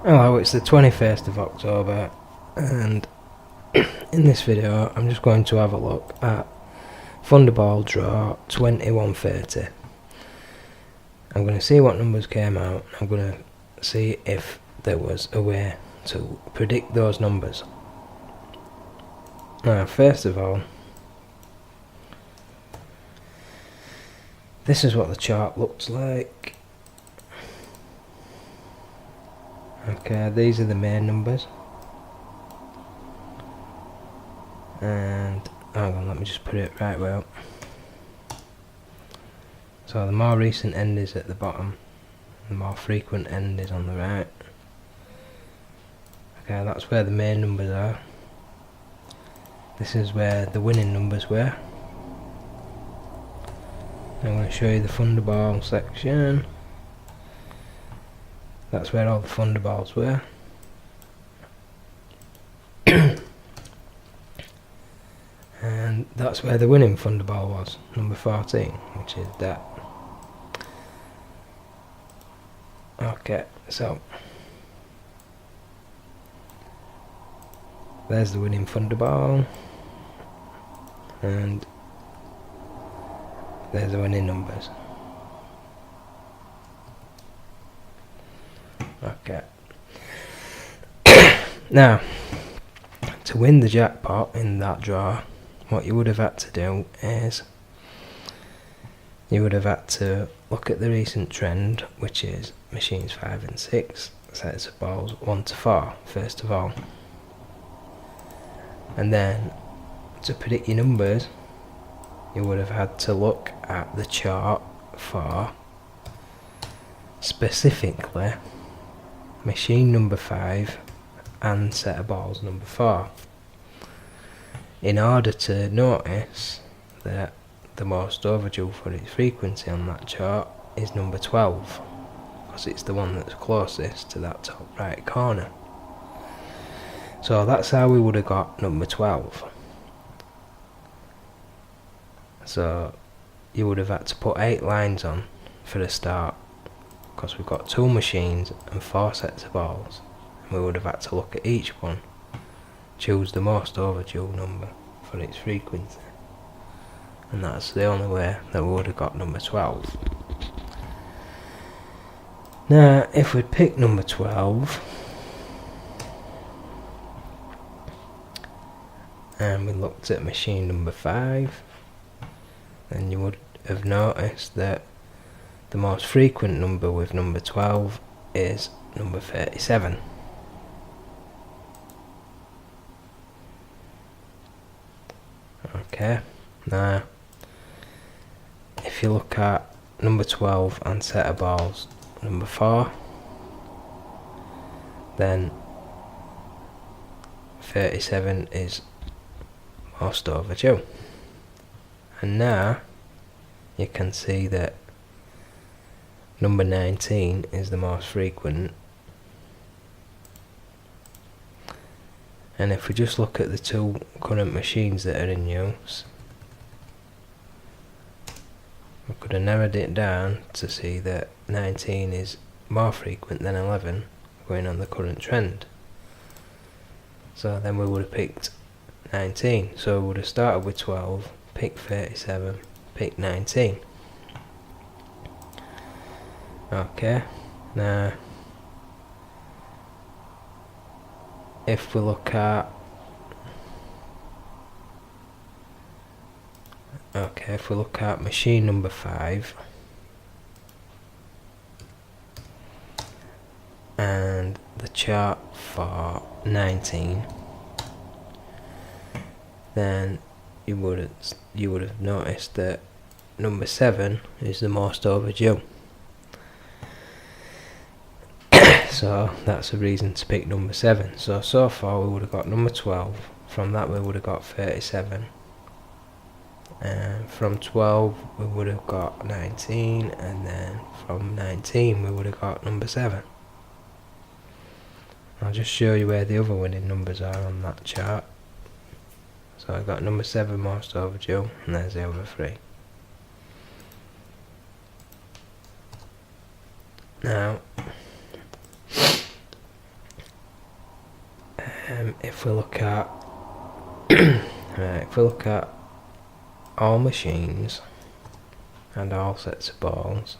Hello, it's the 21st of October, and in this video I'm just going to have a look at Thunderball draw 2130. I'm going to see what numbers came out. I'm going to see if there was a way to predict those numbers. Now, first of all, this is what the chart looks like. Okay, these are the main numbers. And hang on, let me just put it right way up. So the more recent end is at the bottom, the more frequent end is on the right. Okay, that's where the main numbers are. This is where the winning numbers were. I'm going to show you the Thunderball section. That's where all the Thunderballs were. And that's where the winning Thunderball was, number 14, which is that. Okay, so there's the winning Thunderball, and there's the winning numbers. Okay. Now, to win the jackpot in that draw, what you would have had to do is you would have had to look at the recent trend, which is machines 5 and 6, sets of balls 1 to 4, first of all. And then, to predict your numbers, you would have had to look at the chart for specifically machine number 5 and set of balls number 4, in order to notice that the most overdue for its frequency on that chart is number 12, because it's the one that's closest to that top right corner. So that's how we would have got number 12. So you would have had to put 8 lines on for the start, because we've got 2 machines and 4 sets of balls, and we would have had to look at each one, choose the most overdue number for its frequency, and that's the only way that we would have got number 12. Now, if we'd picked number 12 and we looked at machine number 5, then you would have noticed that the most frequent number with number 12 is number 37. Okay, now if you look at number 12 and set of balls number 4, then 37 is most overdue. And now you can see that number 19 is the most frequent. And if we just look at the 2 current machines that are in use, we could have narrowed it down to see that 19 is more frequent than 11, going on the current trend. So then we would have picked 19. So we would have started with 12, picked 37, picked 19. Okay, now if we look at machine number 5 and the chart for 19, then you would have noticed that number 7 is the most overdue. So that's a reason to pick number 7. So far we would have got number 12, from that we would have got 37, and from 12 we would have got 19, and then from 19 we would have got number 7. I'll just show you where the other winning numbers are on that chart. So I got number 7 most overdue, and there's the other 3. Now if we look at if we look at all machines and all sets of balls,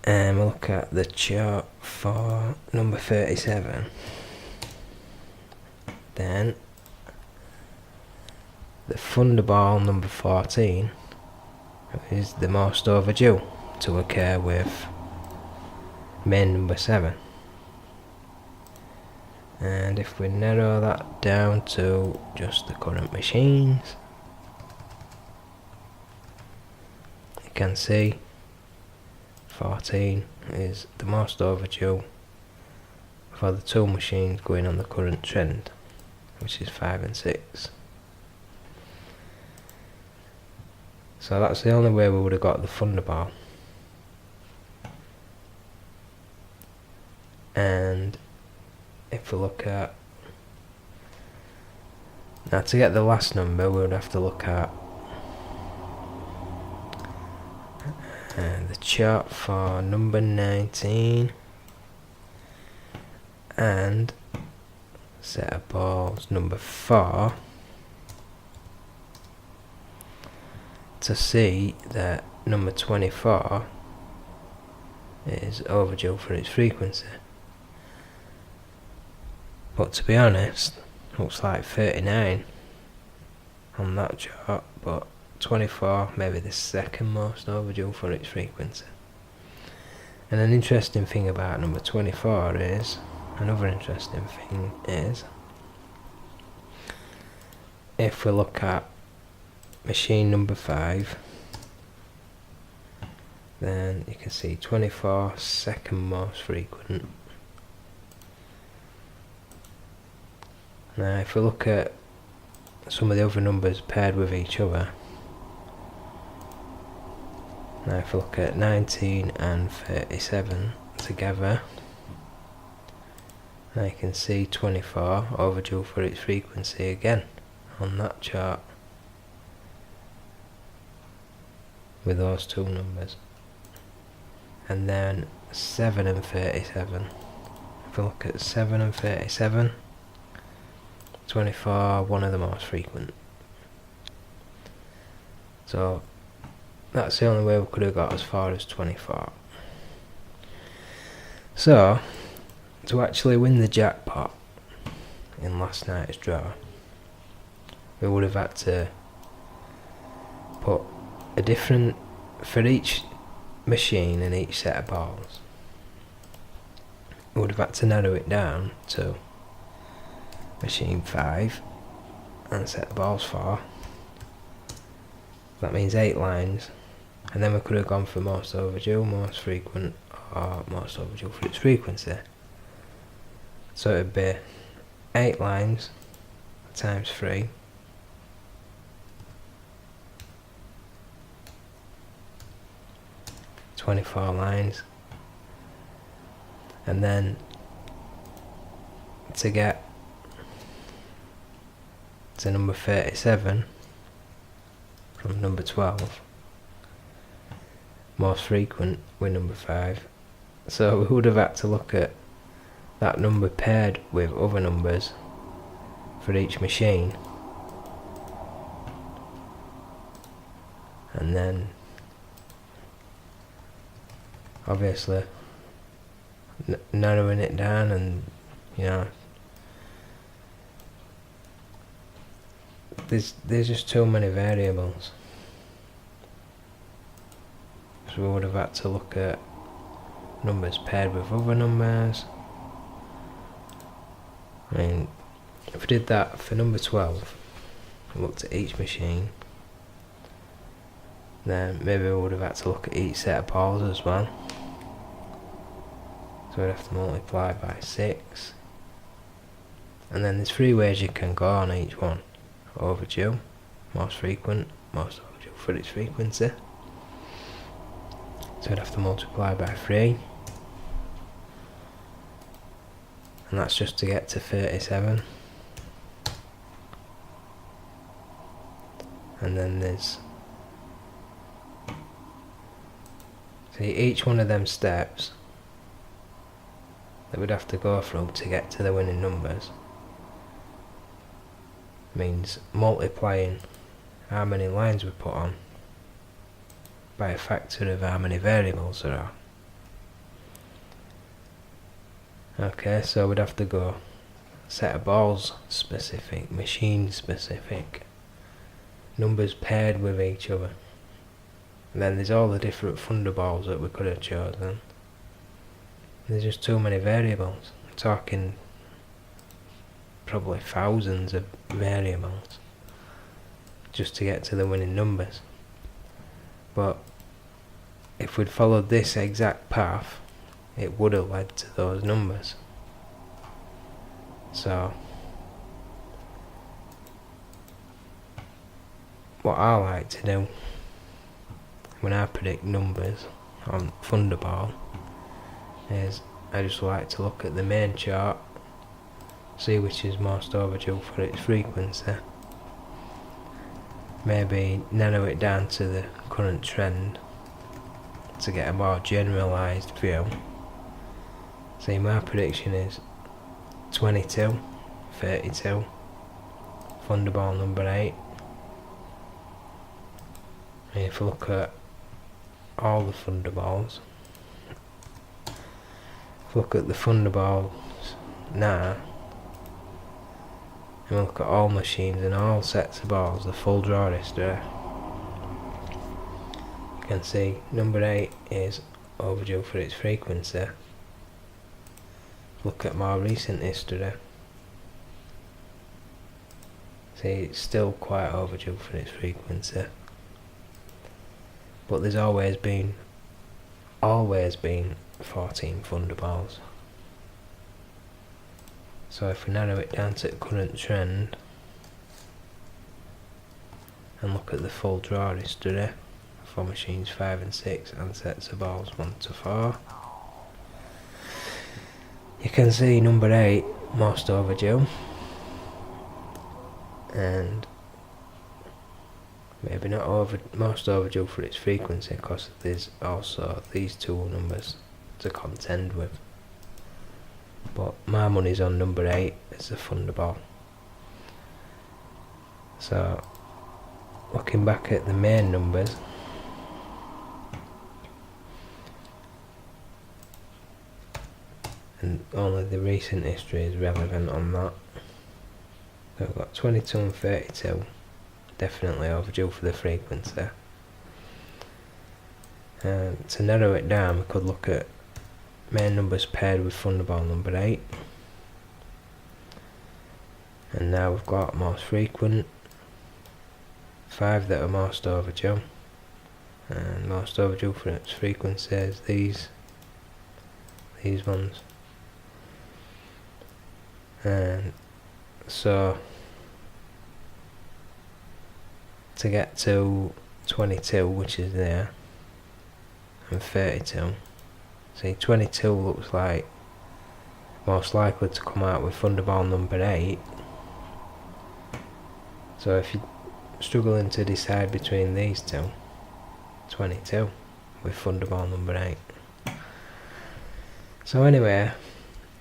and we look at the chart for number 37, then the Thunderball number 14 is the most overdue to occur with main number 7. And if we narrow that down to just the current machines, you can see 14 is the most overdue for the two machines going on the current trend, which is 5 and 6. So that's the only way we would have got the Thunderball. And if we look at, now to get the last number we would have to look at the chart for number 19 and set of balls number 4 to see that number 24 is overdue for its frequency. But to be honest, looks like 39 on that chart, but 24 maybe the second most overdue for its frequency. And an interesting thing about number 24 is, another interesting thing is, if we look at machine number 5, then you can see 24 second most frequent. Now if we look at some of the other numbers paired with each other, now if we look at 19 and 37 together, now you can see 24 overdue for its frequency again on that chart with those two numbers. And then 7 and 37, if we look at 7 and 37, 24 one of the most frequent. So that's the only way we could have got as far as 24. So to actually win the jackpot in last night's draw, we would have had to put a different for each machine and each set of balls. We would have had to narrow it down to machine 5 and set of balls 4. That means 8 lines, and then we could have gone for most overdue, most frequent, or most overdue for its frequency. So it would be 8 lines times 3 24 lines, and then to get to number 37 from number 12, most frequent with number 5. So we would have had to look at that number paired with other numbers for each machine, and then obviously narrowing it down, and you know, there's just too many variables. So we would have had to look at numbers paired with other numbers. I mean, if we did that for number 12, we looked at each machine, then maybe we would have had to look at each set of balls as well. So we'd have to multiply by 6, and then there's 3 ways you can go on each one: overdue, most frequent, most overdue for its frequency. So we'd have to multiply by 3, and that's just to get to 37. And then there's, see, each one of them steps that we'd have to go through to get to the winning numbers means multiplying how many lines we put on by a factor of how many variables there are. Okay, so we'd have to go set of balls specific, machine specific, numbers paired with each other. And then there's all the different Thunderballs that we could have chosen. There's just too many variables. We're talking probably thousands of variables just to get to the winning numbers. But if we'd followed this exact path, it would have led to those numbers. So what I like to do when I predict numbers on Thunderball is I just like to look at the main chart, see which is most overdue for its frequency, maybe narrow it down to the current trend to get a more generalised view. See, my prediction is 22, 32, Thunderball number 8. And if you look at all the Thunderballs, look at the Thunderballs now, and look at all machines and all sets of balls, the full draw history, you can see number 8 is overdue for its frequency. Look at more recent history, see it's still quite overdue for its frequency, but there's always been 14 Thunderballs. So if we narrow it down to the current trend and look at the full draw history for machines 5 and 6 and sets of balls 1 to 4, you can see number 8 most overdue, and maybe not most overdue for its frequency, because there's also these two numbers to contend with. But my money's on number 8 as the Thunderball. So looking back at the main numbers, and only the recent history is relevant on that. So we've got 22 and 32 definitely overdue for the frequency. To narrow it down, we could look at main numbers paired with Thunderball number 8, and now we've got most frequent, 5 that are most overdue, and most overdue for its frequency is these ones. And so to get to 22, which is there, and 32, see 22 looks like most likely to come out with Thunderball number 8. So if you're struggling to decide between these two, 22 with Thunderball number 8. So anyway,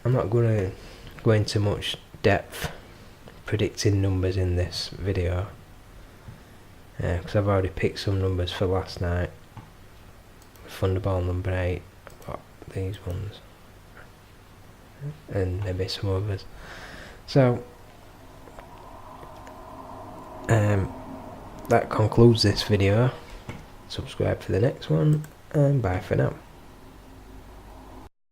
I'm not going to go into much depth predicting numbers in this video, because I've already picked some numbers for last night with Thunderball number 8. I've got these ones and maybe some others. So that concludes this video. Subscribe for the next one, and bye for now.